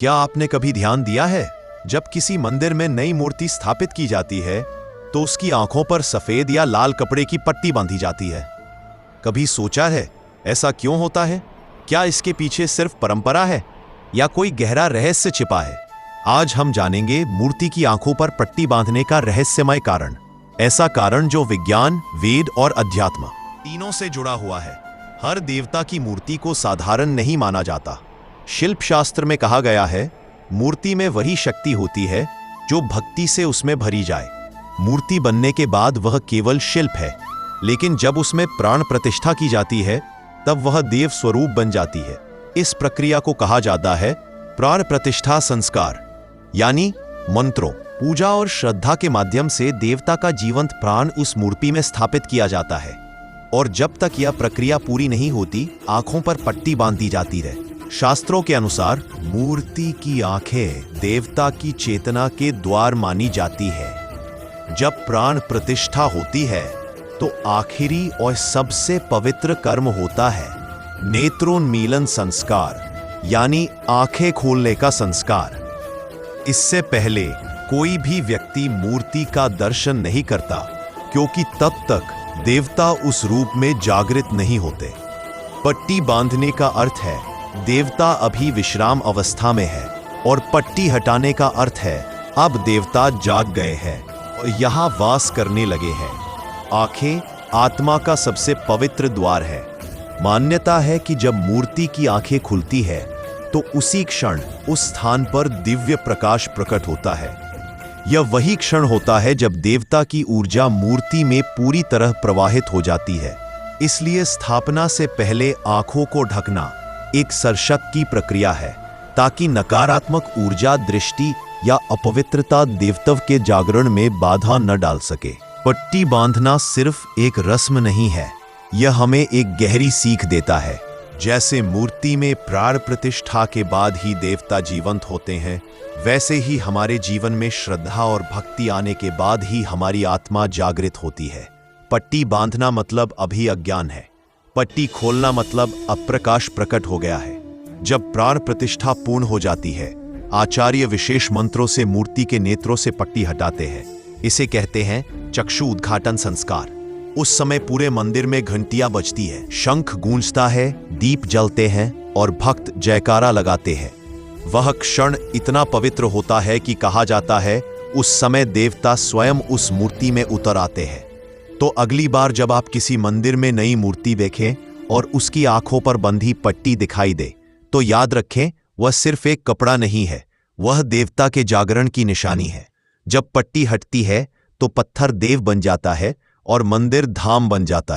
क्या आपने कभी ध्यान दिया है, जब किसी मंदिर में नई मूर्ति स्थापित की जाती है तो उसकी आंखों पर सफेद या लाल कपड़े की पट्टी बांधी जाती है? कभी सोचा है ऐसा क्यों होता है? क्या इसके पीछे सिर्फ परंपरा है या कोई गहरा रहस्य छिपा है? आज हम जानेंगे मूर्ति की आंखों पर पट्टी बांधने का रहस्यमय कारण। ऐसा कारण जो विज्ञान, वेद और अध्यात्म तीनों से जुड़ा हुआ है। हर देवता की मूर्ति को साधारण नहीं माना जाता। शिल्प शास्त्र में कहा गया है, मूर्ति में वही शक्ति होती है जो भक्ति से उसमें भरी जाए। मूर्ति बनने के बाद वह केवल शिल्प है, लेकिन जब उसमें प्राण प्रतिष्ठा की जाती है तब वह देव स्वरूप बन जाती है। इस प्रक्रिया को कहा जाता है प्राण प्रतिष्ठा संस्कार, यानी मंत्रों, पूजा और श्रद्धा के माध्यम से देवता का जीवंत प्राण उस मूर्ति में स्थापित किया जाता है। और जब तक यह प्रक्रिया पूरी नहीं होती, आंखों पर पट्टी बांधी जाती है। शास्त्रों के अनुसार मूर्ति की आंखें देवता की चेतना के द्वार मानी जाती है। जब प्राण प्रतिष्ठा होती है तो आखिरी और सबसे पवित्र कर्म होता है नेत्रोन्मीलन संस्कार, यानी आंखें खोलने का संस्कार। इससे पहले कोई भी व्यक्ति मूर्ति का दर्शन नहीं करता, क्योंकि तब तक देवता उस रूप में जागृत नहीं होते। पट्टी बांधने का अर्थ है देवता अभी विश्राम अवस्था में है, और पट्टी हटाने का अर्थ है अब देवता जाग गए हैं और यहाँ वास करने लगे हैं। आंखें आत्मा का सबसे पवित्र द्वार है। मान्यता है कि जब मूर्ति की आंखें खुलती है तो उसी क्षण उस स्थान पर दिव्य प्रकाश प्रकट होता है। यह वही क्षण होता है जब देवता की ऊर्जा मूर्ति में पूरी तरह प्रवाहित हो जाती है। इसलिए स्थापना से पहले आंखों को ढकना एक सरशक की प्रक्रिया है, ताकि नकारात्मक ऊर्जा, दृष्टि या अपवित्रता देवत्व के जागरण में बाधा न डाल सके। पट्टी बांधना सिर्फ एक रस्म नहीं है, यह हमें एक गहरी सीख देता है। जैसे मूर्ति में प्राण प्रतिष्ठा के बाद ही देवता जीवंत होते हैं, वैसे ही हमारे जीवन में श्रद्धा और भक्ति आने के बाद ही हमारी आत्मा जागृत होती है। पट्टी बांधना मतलब अभी अज्ञान है, पट्टी खोलना मतलब अब प्रकाश प्रकट हो गया है। जब प्राण प्रतिष्ठा पूर्ण हो जाती है, आचार्य विशेष मंत्रों से मूर्ति के नेत्रों से पट्टी हटाते हैं। इसे कहते हैं चक्षु उद्घाटन संस्कार। उस समय पूरे मंदिर में घंटियां बजती है, शंख गूंजता है, दीप जलते हैं और भक्त जयकारा लगाते हैं। वह क्षण इतना पवित्र होता है कि कहा जाता है उस समय देवता स्वयं उस मूर्ति में उतर आते हैं। तो अगली बार जब आप किसी मंदिर में नई मूर्ति देखें और उसकी आंखों पर बंधी पट्टी दिखाई दे, तो याद रखें वह सिर्फ एक कपड़ा नहीं है, वह देवता के जागरण की निशानी है। जब पट्टी हटती है तो पत्थर देव बन जाता है और मंदिर धाम बन जाता है।